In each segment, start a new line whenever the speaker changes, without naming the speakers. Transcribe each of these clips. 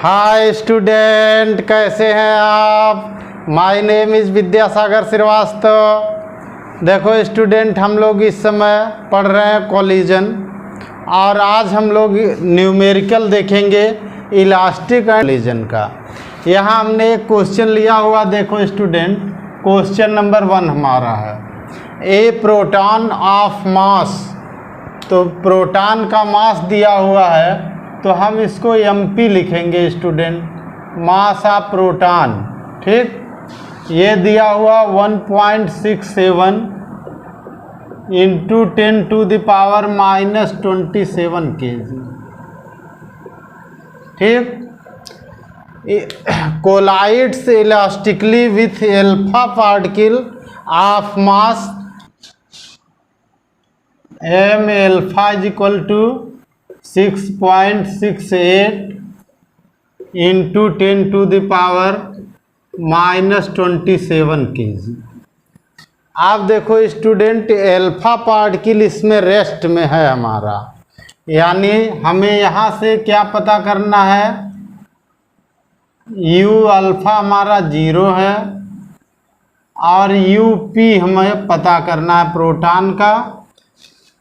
Hi student, कैसे हैं आप। My name is Vidyasagar Srivastava. देखो स्टूडेंट, हम लोग इस समय पढ़ रहे हैं कोलिजन और आज हम लोग न्यूमेरिकल देखेंगे इलास्टिक एंड कोलिजन का। यहाँ हमने एक क्वेश्चन लिया हुआ, देखो स्टूडेंट, क्वेश्चन नंबर 1 हमारा है ए प्रोटॉन ऑफ मास। तो प्रोटॉन का मास दिया हुआ है तो हम इसको mp लिखेंगे स्टूडेंट, मास ऑफ प्रोटॉन। ठीक, ये दिया हुआ 1.67 इंटू 10⁻⁻27 kg। ठीक, collides elastically with alpha particle of mass m alpha is equal to 6.68 into 10⁻⁻27 kg। आप देखो स्टूडेंट, एल्फा पार्टिकल इसमें रेस्ट में है हमारा, यानी हमें यहाँ से क्या पता करना है, u अल्फा हमारा 0 है और up हमें पता करना है प्रोटॉन का।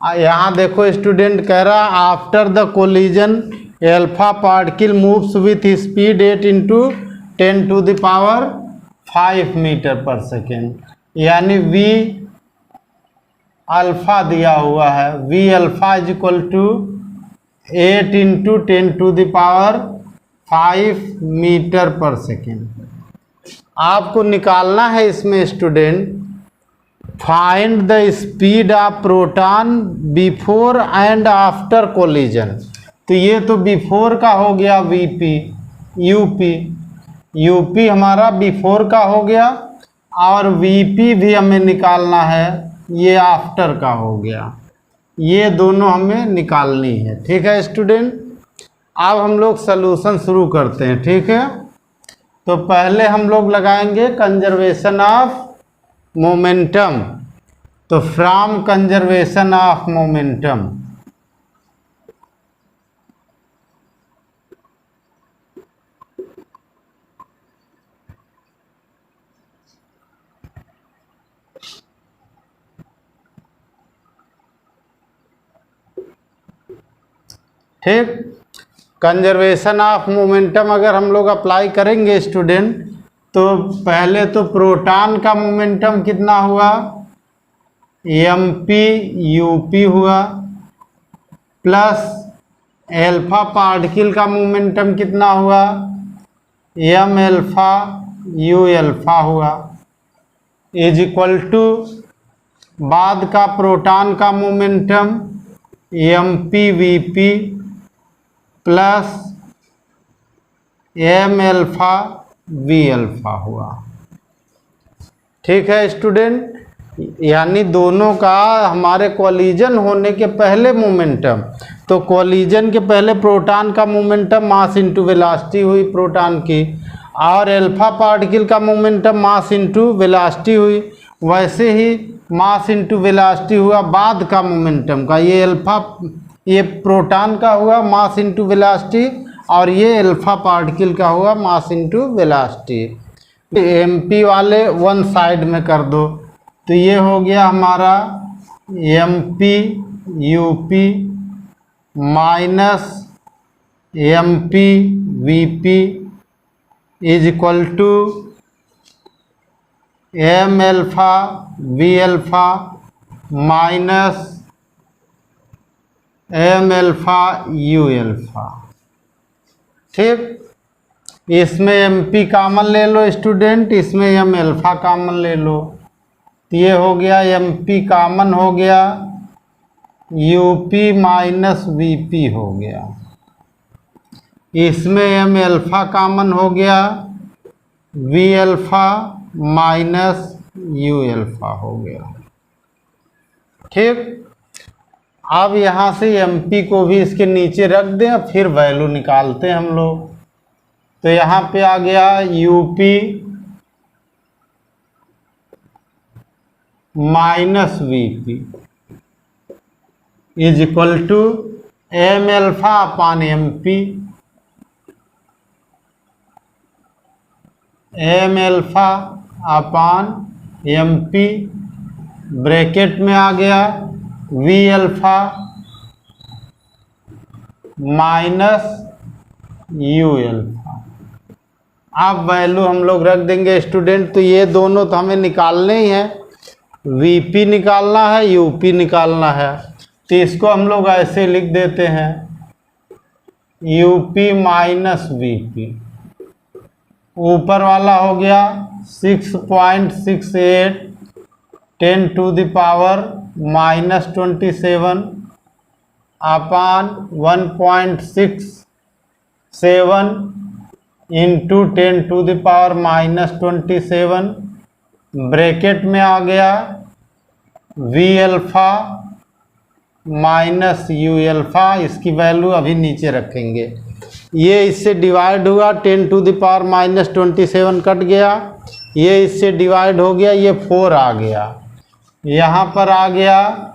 यहाँ देखो स्टूडेंट कह रहा है after the collision alpha particle moves with speed 8 into 10⁵ metre per second, यानी v अल्फा दिया हुआ है, v alpha is equal to 8 into 10⁵ metre per second. आपको निकालना है इसमें student, find the speed of proton before and after collision. तो ये तो बिफोर का हो गया वीपी, यूपी हमारा बिफोर का हो गया और वीपी भी हमें निकालना है, ये आफ्टर का हो गया। ये दोनों हमें निकालनी है। ठीक है स्टूडेंट, अब हम लोग सलूशन शुरू करते हैं। ठीक है, तो पहले हम लोग लगाएंगे कंजर्वेशन ऑफ मोमेंटम। तो फ्रॉम कंजर्वेशन ऑफ मोमेंटम, ठीक, कंजर्वेशन ऑफ मोमेंटम अगर हम लोग अप्लाई करेंगे स्टूडेंट, तो पहले तो प्रोटॉन का मोमेंटम कितना हुआ, mp up हुआ, प्लस एल्फा पार्टिकल का मोमेंटम कितना हुआ, m अल्फा u अल्फा हुआ, इज इक्वल टू बाद का प्रोटॉन का momentum mp vp plus m alpha v alpha हुआ। ठीक है स्टूडेंट, यानी दोनों का हमारे कोलिजन होने के पहले मोमेंटम, तो कोलिजन के पहले प्रोटॉन का मोमेंटम मास इंटू वेलोसिटी हुई प्रोटॉन की, और एल्फा पार्टिकल का मोमेंटम मास इंटू वेलोसिटी हुई। वैसे ही मास इंटू वेलोसिटी हुआ बाद का मोमेंटम का, ये प्रोटॉन का हुआ मास इंटू वेलोसिटी और ये एल्फा पार्टिकल का हुआ मास इंटू वेलोसिटी। mp वाले वन साइड में कर दो, तो ये हो गया हमारा mp up minus mp vp is equal to m alpha v alpha minus m alpha u alpha. ठीक, इसमें mp कॉमन ले लो स्टूडेंट, इसमें m अल्फा कॉमन ले लो, तो ये हो गया mp कॉमन हो गया, up माइनस vp हो गया, इसमें m अल्फा कॉमन हो गया, v alpha minus u alpha हो गया। ठीक, अब यहाँ से mp को भी इसके नीचे रख दें, फिर वैल्यू निकालते हैं हम लोग। तो यहाँ पे आ गया up minus vp is equal to m alpha upon mp। M alpha upon M P, bracket में आ गया V alpha minus U alpha. अब वैल्यू हम लोग रख देंगे स्टूडेंट। तो ये दोनों तो हमें निकालने ही है, वीपी निकालना है, यूपी निकालना है। तो इसको हम लोग ऐसे लिख देते हैं, यूपी माइनस वीपी। ऊपर वाला हो गया 6.68 10⁻⁻27 अपान 1.67 इंटू 10⁻⁻27, ब्रैकेट में आ गया V alpha minus you alpha. इसकी वैल्यू अभी नीचे रखेंगे। ये इससे डिवाइड हुआ, 10⁻⁻27 कट गया, ये इससे डिवाइड हो गया, ये 4 आ गया। यहाँ पर आ गया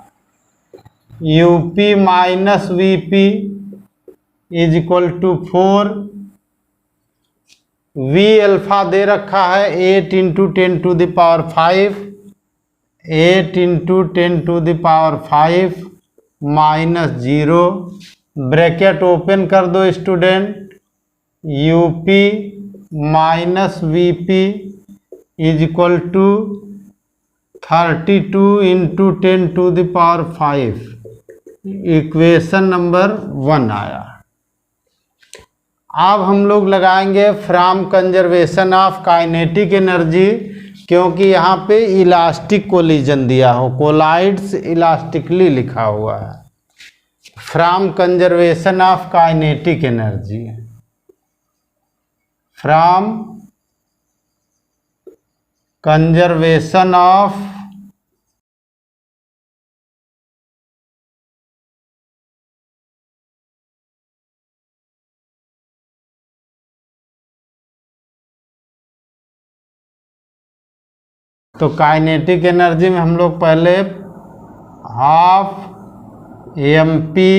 UP minus VP is equal to 4। V alpha दे रखा है 8 into 10⁵, 8 into 10⁵ minus 0, bracket open कर दो student, UP minus VP is equal to 32 into 10⁵। Equation number 1 आया। अब हम लोग लगाएंगे from conservation of kinetic energy, क्योंकि यहाँ पे इलास्टिक कोलिजन दिया हो, कोलाइड्स इलास्टिकली लिखा हुआ है। From conservation of kinetic energy, from conservation of तो काइनेटिक एनर्जी में हम लोग पहले half M P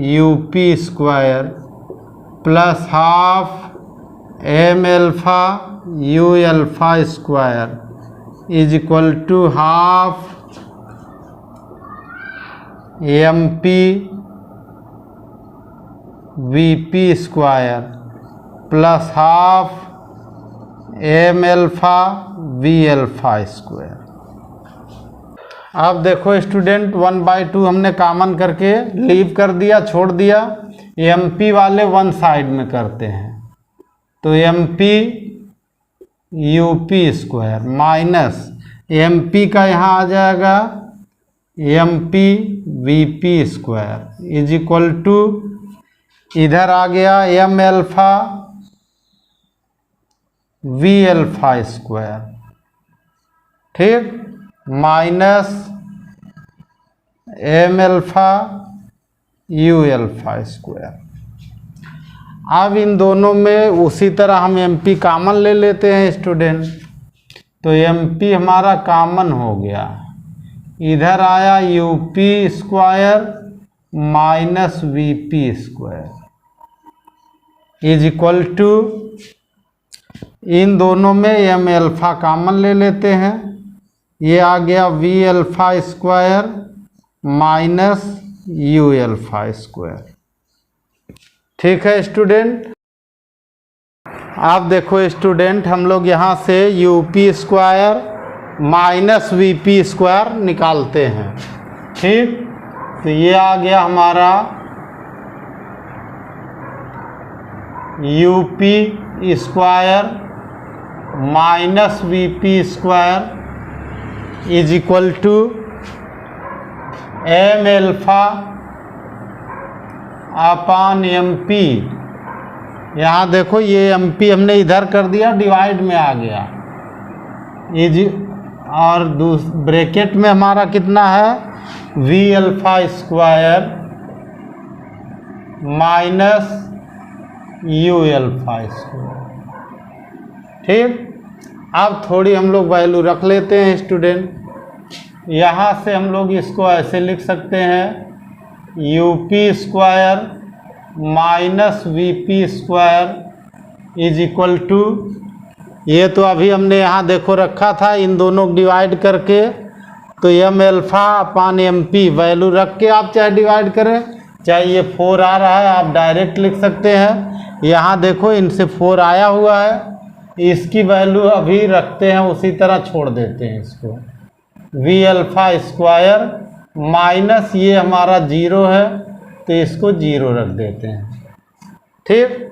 U P square plus half M alpha U alpha square is equal to half M P V P square plus half M alpha V alpha square. अब देखो student 1/2 हमने common करके leave कर दिया, छोड़ दिया। M P वाले one side में करते हैं, तो M P U P square minus M P का यहाँ आ जाएगा M P V P square is equal to, इधर आ गया M alpha V alpha square, ठीक, minus M alpha U alpha square. अब इन दोनों में उसी तरह हम एम पी कॉमन ले लेते हैं स्टूडेंट। तो एम पी हमारा कॉमन हो गया, इधर आया U P square minus V P square is equal to, इन दोनों में एम एल्फा कॉमन ले लेते हैं, ये आ गया V alpha square minus U alpha square. ठीक है स्टूडेंट। आप देखो स्टूडेंट, हम लोग यहाँ से U P square minus V P square निकालते हैं, ठीक। तो ये आ गया हमारा U P square minus V P square is equal to M alpha upon M P. यहाँ देखो ये एम पी हमने इधर कर दिया, डिवाइड में आ गया इज, और ब्रैकेट में हमारा कितना है we alpha square minus U alpha square, ठीक। अब थोड़ी हम लोग वैल्यू रख लेते हैं स्टूडेंट। यहाँ से हम लोग इसको ऐसे लिख सकते हैं U P square minus V P square is equal to ये तो अभी हमने यहाँ देखो रखा था, इन दोनों को डिवाइड करके, तो M alpha upon M P value रख के आप चाहे डिवाइड करें, चाहे ये 4 आ रहा है आप डायरेक्ट लिख सकते हैं। यहाँ देखो इनसे 4 आया हुआ है, इसकी वैल्यू अभी रखते हैं, उसी तरह छोड़ देते हैं इसको। वी अल्फा स्क्वायर माइनस ये हमारा 0 है, तो इसको 0 रख देते हैं। ठीक,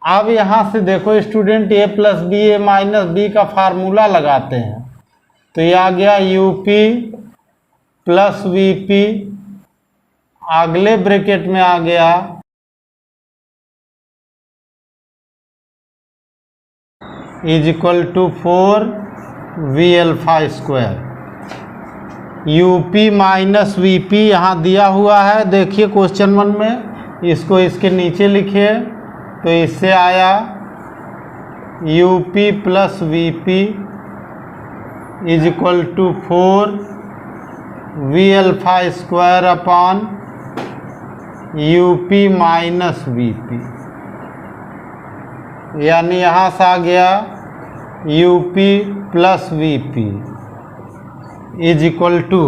अब यहाँ से देखो student a plus B A minus B का फार्मूला लगाते हैं, तो ये आ गया U P plus V P, अगले ब्रैकेट में आ गया is equal to 4 V alpha square. U P minus V P यहाँ दिया हुआ है, देखिए क्वेश्चन 1 में, इसको इसके नीचे लिखिए, तो इससे आया U P plus V P is equal to 4 V alpha square upon U P minus V P, यानी यहाँ से आ गया U P plus V P is equal to,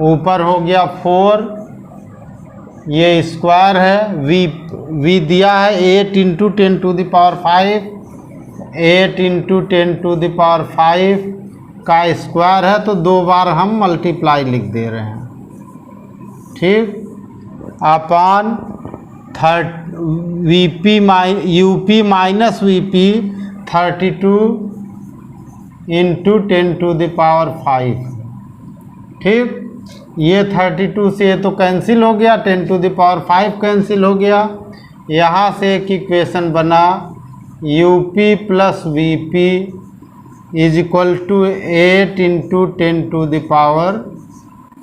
ऊपर हो गया 4, ये स्क्वायर है, वी दिया है 8 into 10 to the power 5, 8 into 10 to the power 5 का स्क्वायर है, तो 2 बार हम मल्टीप्लाई लिख दे रहे हैं। ठीक, upon V P U P minus V P 32 into 10 to the power 5। ठीक, ये 32 से ये तो कैंसिल हो गया, 10 टू द पावर 5 कैंसिल हो गया, यहाँ से एक इक्वेशन बना U P plus V P is equal to 8 into 10 to the power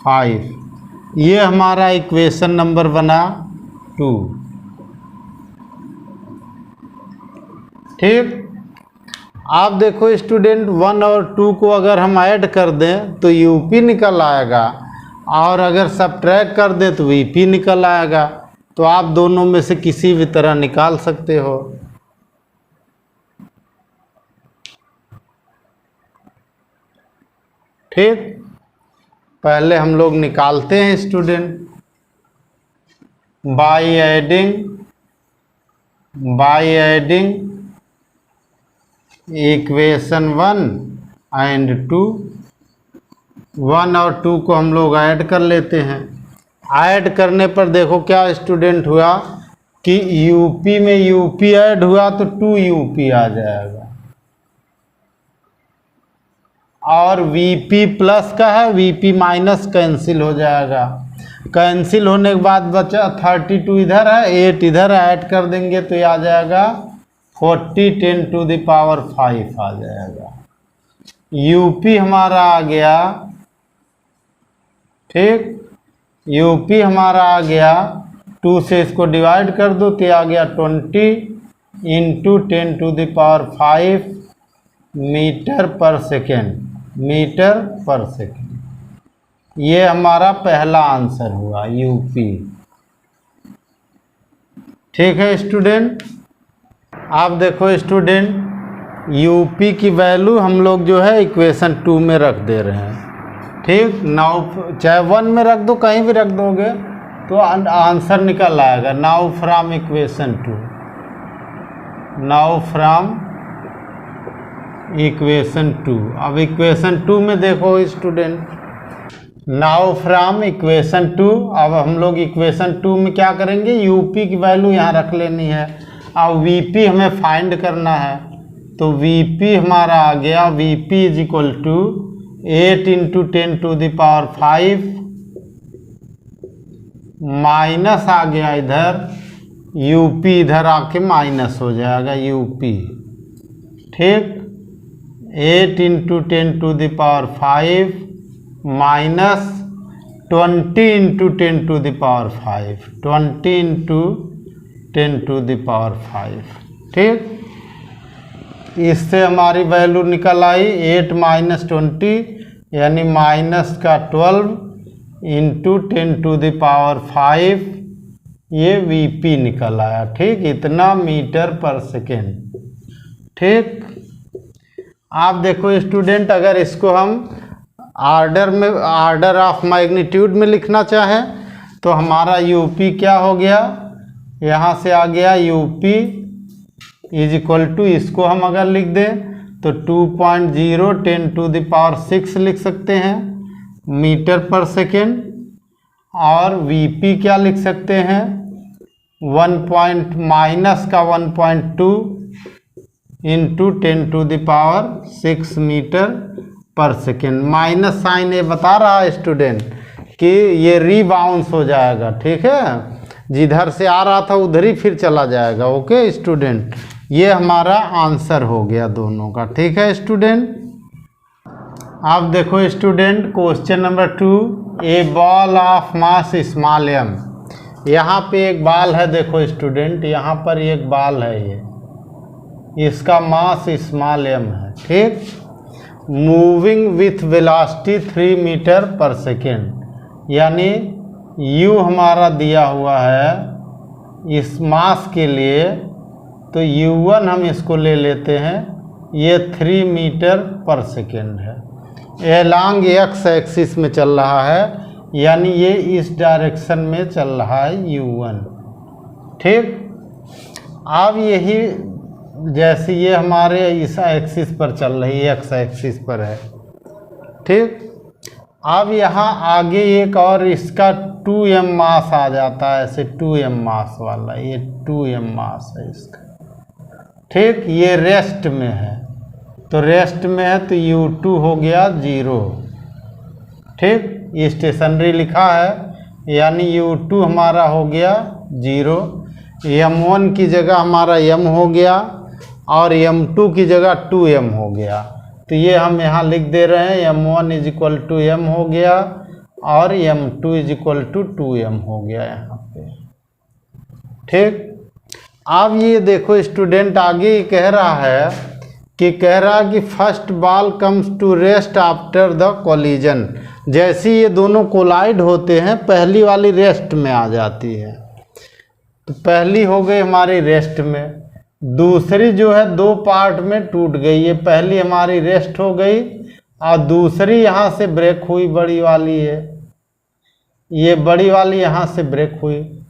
5, ये हमारा इक्वेशन नंबर बना 2। ठीक, आप देखो स्टूडेंट 1 और 2 को अगर हम ऐड कर दें तो यूपी निकल आएगा, और अगर सब्ट्रैक्ट कर दें तो वीपी निकल आएगा, तो आप दोनों में से किसी भी तरह निकाल सकते हो। ठीक, पहले हम लोग निकालते हैं student, by adding equation 1 and 2, 1 और 2 को हम लोग ऐड कर लेते हैं। ऐड करने पर देखो क्या स्टूडेंट हुआ कि यूपी में यूपी ऐड हुआ तो 2 यूपी आ जाएगा, और वीपी प्लस का है, वीपी माइनस कैंसिल हो जाएगा। कैंसिल होने के बाद बचा 32 इधर है, 8 इधर ऐड कर देंगे तो ये आ जाएगा 40 10 टू द पावर 5 आ जाएगा। यूपी हमारा आ गया, ठीक, यूपी हमारा आ गया, 2 से इसको डिवाइड कर दो तो आ गया 20 into 10 to the power 5 metre per second, metre per second. ये हमारा पहला आंसर हुआ यूपी। ठीक है स्टूडेंट, आप देखो स्टूडेंट यूपी की वैल्यू हम लोग जो है इक्वेशन 2 में रख दे रहे हैं। ठीक, नाउ चाहे 1 में रख दो, कहीं भी रख दोगे तो आंसर निकल आएगा। Now from equation 2, now from equation 2। अब इक्वेशन 2 में देखो स्टूडेंट, नाउ फ्रॉम इक्वेशन 2, अब हम लोग इक्वेशन 2 में क्या करेंगे, यूपी की वैल्यू यहाँ रख लेनी है। अब वीपी हमें फाइंड करना है, तो वीपी हमारा आ गया, VP is equal to 8 into 10 to the power 5 minus आ गया इधर यूपी, इधर आके माइनस हो जाएगा यूपी। ठीक, 8 into 10 to the power 5 minus 20 into 10 to the power 5, 20 into 10 to the power 5। ठीक, इससे हमारी वैल्यू निकल आई 8 माइनस 20 यानी माइनस का 12 इंटू 10 टू द पावर 5, ये वीपी निकल आया। ठीक, इतना मीटर पर सेकेंड। ठीक। आप देखो स्टूडेंट, अगर इसको हम ऑर्डर ऑफ मैग्नीट्यूड में लिखना चाहें तो हमारा यूपी क्या हो गया, यहाँ से आ गया यूपी इज इक्वल टू, इसको हम अगर लिख दें तो 2.0 10⁶ लिख सकते हैं मीटर पर सेकेंड। और वीपी क्या लिख सकते हैं, 1.2 into 10⁶ metre per second. Minus sign ये बता रहा है स्टूडेंट कि ये रीबाउंस हो जाएगा, ठीक है, जिधर से आ रहा था उधर ही फिर चला जाएगा। ओके स्टूडेंट, ये हमारा आंसर हो गया दोनों का। ठीक है स्टूडेंट, आप देखो student question number 2, A ball of mass small M. यहाँ पे एक बाल है, देखो स्टूडेंट यहाँ पर एक बाल है, ये इसका मास स्मॉल एम है, ठीक। Moving with velocity 3 metre per second, यानी u हमारा दिया हुआ है इस मास के लिए, तो u1 हम इसको ले लेते हैं, ये 3 मीटर पर सेकेंड है। एलॉन्ग एक्स एक्सिस में चल रहा है, यानी ये इस डायरेक्शन में चल रहा है u1, ठीक। अब यही जैसे ये हमारे इस एक्सिस पर चल रही है, एक्स एक्सिस पर है, ठीक। अब यहाँ आगे एक और इसका 2m मास आ जाता है, ऐसे 2m मास वाला, ये 2m मास है इसका, ठीक। ये रेस्ट में है, तो रेस्ट में है तो u2 हो गया 0, ठीक। ये स्टेशनरी लिखा है, यानी u2 हमारा हो गया 0। m1 की जगह हमारा m हो गया और m2 की जगह 2m हो गया, तो ये हम यहाँ लिख दे रहे हैं m1 is equal to m हो गया और m2 is equal to 2m हो गया यहाँ पे, ठीक। अब ये देखो स्टूडेंट आगे ही कह रहा है कि first ball comes to rest after the collision. जैसे ये दोनों कोलाइड होते हैं, पहली वाली रेस्ट में आ जाती है, तो पहली हो गई हमारी रेस्ट में, दूसरी जो है 2 पार्ट में टूट गई। ये पहली हमारी रेस्ट हो गई और दूसरी यहाँ से ब्रेक हुई, बड़ी वाली है, ये बड़ी वाली यहाँ से ब्रेक हुई।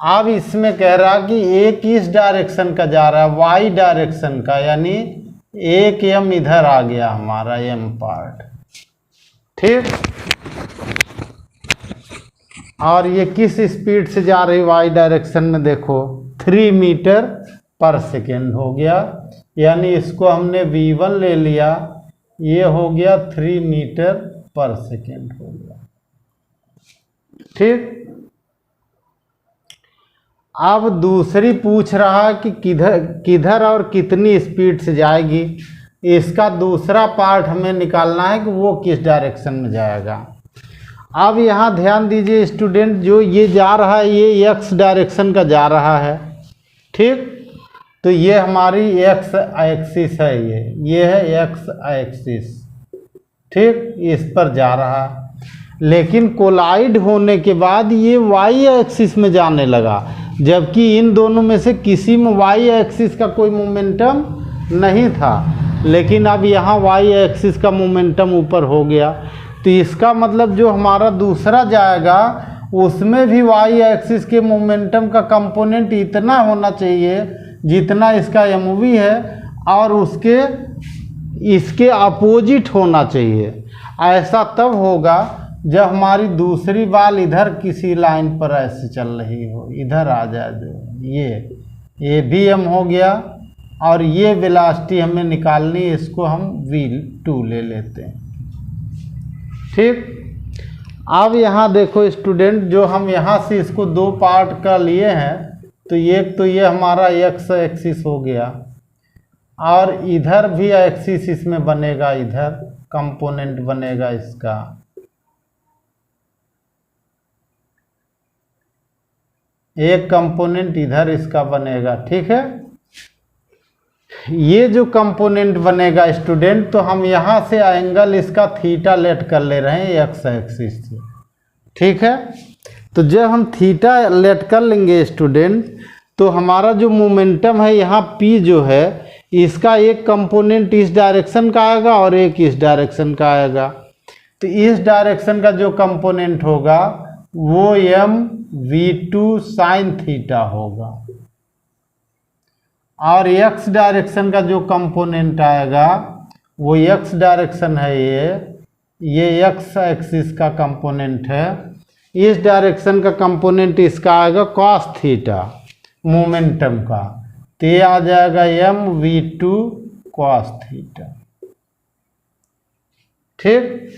अब इसमें कह रहा कि एक इस डायरेक्शन का जा रहा है, वाई डायरेक्शन का, यानी एक m इधर आ गया हमारा m पार्ट, ठीक। और ये किस स्पीड से जा रही वाई डायरेक्शन में, देखो 3 मीटर पर सेकेंड हो गया, यानी इसको हमने v1 ले लिया, ये हो गया 3 मीटर पर सेकेंड हो गया, ठीक। अब दूसरी पूछ रहा है कि किधर और कितनी स्पीड से जाएगी, इसका दूसरा पार्ट हमें निकालना है कि वो किस डायरेक्शन में जाएगा। अब यहाँ ध्यान दीजिए स्टूडेंट, जो ये जा रहा है ये x डायरेक्शन का जा रहा है, ठीक। तो ये हमारी x एक्सिस है, ये है x एक्सिस, ठीक, इस पर जा रहा है। लेकिन कोलाइड होने के बाद ये y एक्सिस में जाने लगा, जबकि इन दोनों में से किसी में y एक्सिस का कोई मोमेंटम नहीं था, लेकिन अब यहाँ y एक्सिस का मोमेंटम ऊपर हो गया। तो इसका मतलब जो हमारा दूसरा जाएगा उसमें भी y एक्सिस के मोमेंटम का कंपोनेंट इतना होना चाहिए जितना इसका mv है, और इसके अपोजिट होना चाहिए। ऐसा तब होगा जब हमारी दूसरी बाल इधर किसी लाइन पर ऐसे चल रही हो, इधर आ जाए, जो ये भी m हो गया और ये वेलोसिटी हमें निकालनी है, इसको हम v2 ले लेते हैं, ठीक। अब यहाँ देखो स्टूडेंट, जो हम यहाँ से इसको 2 पार्ट का लिए हैं, तो ये हमारा x एक्सिस हो गया और इधर भी एक्सिस इसमें बनेगा, इधर कंपोनेंट बनेगा इसका, एक कंपोनेंट इधर इसका बनेगा, ठीक है। ये जो कंपोनेंट बनेगा स्टूडेंट, तो हम यहाँ से एंगल इसका थीटा लेट कर ले रहे हैं x एक्सिस से, ठीक है। तो जब हम थीटा लेट कर लेंगे स्टूडेंट, तो हमारा जो मोमेंटम है यहाँ p जो है, इसका एक कंपोनेंट इस डायरेक्शन का आएगा और एक इस डायरेक्शन का आएगा। तो इस डायरेक्शन का जो कंपोनेंट होगा वो mv2 sin थीटा होगा, और x डायरेक्शन का जो कंपोनेंट आएगा वो x डायरेक्शन है, ये x एक्सिस का कंपोनेंट है। इस डायरेक्शन का कंपोनेंट इसका आएगा cos थीटा मोमेंटम का, तो ये आ जाएगा mv2 cos थीटा। ठीक,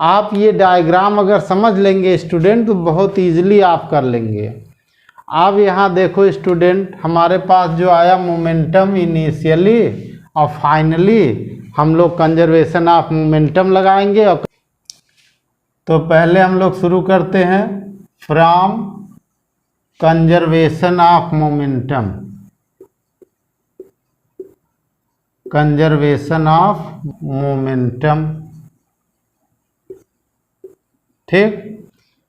आप ये डायग्राम अगर समझ लेंगे स्टूडेंट तो बहुत इजीली आप कर लेंगे। अब यहाँ देखो स्टूडेंट, हमारे पास जो आया मोमेंटम इनिशियली और फाइनली हम लोग कंजर्वेशन ऑफ मोमेंटम लगाएंगे। तो पहले हम लोग शुरू करते हैं from conservation of momentum, conservation of momentum. ठीक,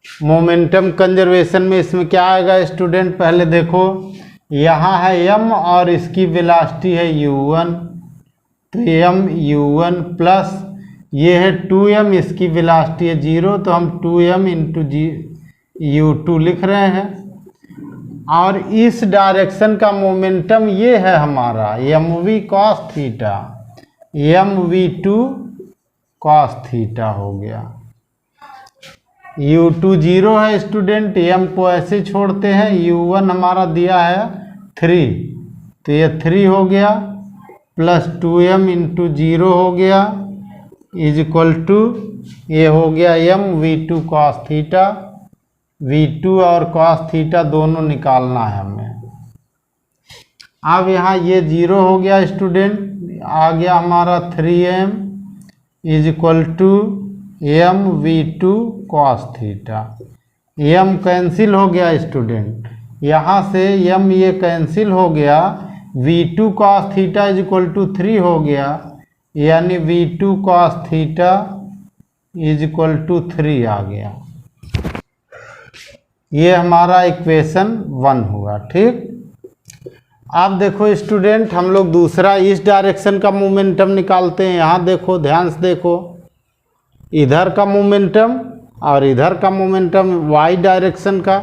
मोमेंटम कंजर्वेशन में इसमें क्या आएगा स्टूडेंट, पहले देखो यहाँ है m और इसकी वेलोसिटी है u1, तो m u1 प्लस ये है 2m, इसकी वेलोसिटी है 0, तो हम 2m इंटू u2 लिख रहे हैं। और इस डायरेक्शन का मोमेंटम ये है हमारा mv cos theta, mv2 cos theta हो गया। u2 0 है स्टूडेंट, m को ऐसे छोड़ते हैं, u1 हमारा दिया है 3, तो ये 3 हो गया प्लस 2m इंटू 0 हो गया इज इक्वल टू ये हो गया mv2 cos थीटा। v2 और cos थीटा दोनों निकालना है हमें। अब यहाँ ये 0 हो गया स्टूडेंट, आ गया हमारा 3m is equal to mv2 cos theta. m cancel हो गया स्टूडेंट, यहाँ से m ये कैंसिल हो गया, v2 cos theta is equal to 3 हो गया, यानी v2 cos theta is equal to 3 आ गया। ये हमारा इक्वेशन 1 हुआ। ठीक, अब देखो स्टूडेंट, हम लोग दूसरा इस डायरेक्शन का मोमेंटम निकालते हैं। यहाँ देखो, ध्यान से देखो, इधर का मोमेंटम और इधर का मोमेंटम, y डायरेक्शन का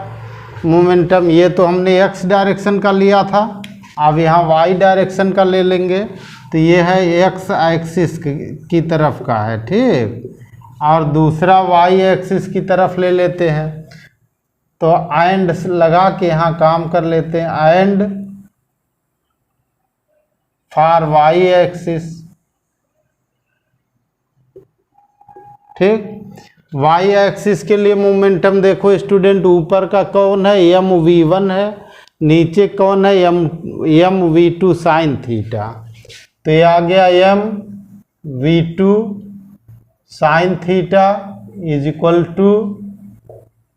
मोमेंटम, ये तो हमने x डायरेक्शन का लिया था, अब यहाँ y डायरेक्शन का ले लेंगे, तो ये है x एक्सिस की तरफ का है। ठीक, और दूसरा y एक्सिस की तरफ ले लेते हैं, तो एंड लगा के यहाँ काम कर लेते हैं, एंड फॉर y एक्सिस। ठीक, y एक्सिस के लिए मोमेंटम देखो स्टूडेंट, ऊपर का कौन है mv1 है, नीचे कौन है mv2 sin थीटा, तो ये आ गया mv2 sin theta is equal to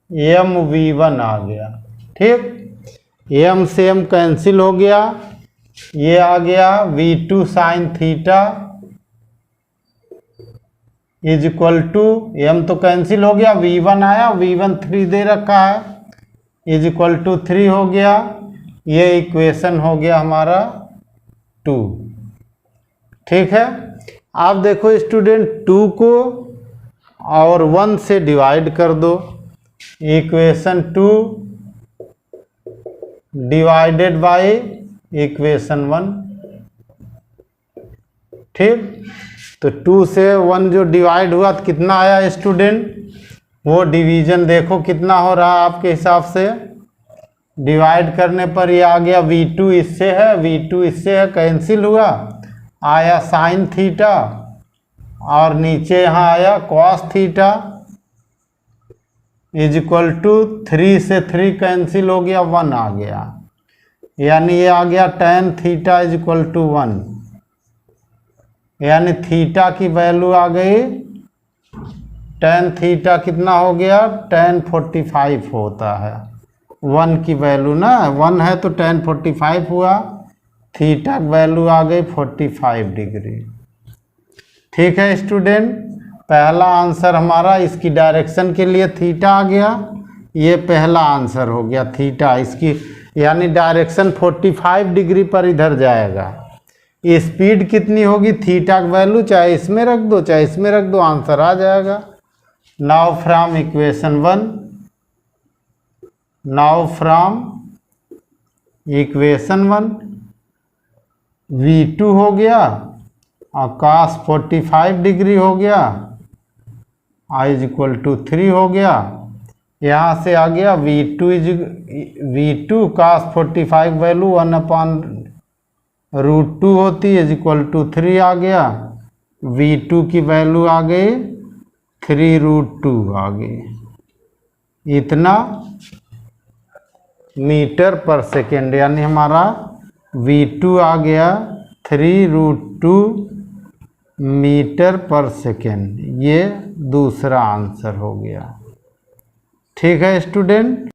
mv1 आ गया। ठीक, m से m कैंसिल हो गया, ये आ गया v2 sin theta is equal to, m तो कैंसिल हो गया, v1 आया, v1 3 दे रखा है, इज इक्वल टू 3 हो गया। ये इक्वेशन हो गया हमारा 2। ठीक है, आप देखो स्टूडेंट, 2 को और 1 से डिवाइड कर दो, इक्वेशन 2 डिवाइडेड बाय इक्वेशन 1। ठीक, तो 2 से 1 जो डिवाइड हुआ तो कितना आया स्टूडेंट, वो डिवीजन देखो कितना हो रहा है आपके हिसाब से, डिवाइड करने पर ये आ गया v2 इससे है, v2 इससे है, कैंसिल हुआ, आया साइन थीटा, और नीचे यहाँ आया cos theta is equal to 3 से 3 कैंसिल हो गया, 1 आ गया, यानी ये आ गया tan theta is equal to 1, यानी थीटा की वैल्यू आ गई, tan थीटा कितना हो गया, tan 45 होता है, 1 की वैल्यू ना, 1 है तो tan 45 हुआ, थीटा की वैल्यू आ गई 45 डिग्री। ठीक है स्टूडेंट, पहला आंसर हमारा इसकी डायरेक्शन के लिए थीटा आ गया, ये पहला आंसर हो गया थीटा इसकी, यानी डायरेक्शन 45 डिग्री पर इधर जाएगा, स्पीड कितनी होगी, थीटा की वैल्यू चाहे इसमें रख दो चाहे इसमें रख दो, आंसर आ जाएगा। Now from equation 1, now from equation 1 V2 हो गया और cos 45 डिग्री हो गया, I = 3 हो गया। यहाँ से आ गया V2 cos 45 वैल्यू 1/√2 होती है =3 आ गया। V2 की वैल्यू आ गई 3√2 आ गई। इतना मीटर पर सेकेंड, यानी हमारा V2 आ गया 3√2 मीटर पर सेकेंड। ये दूसरा आंसर हो गया। ठीक है स्टूडेंट।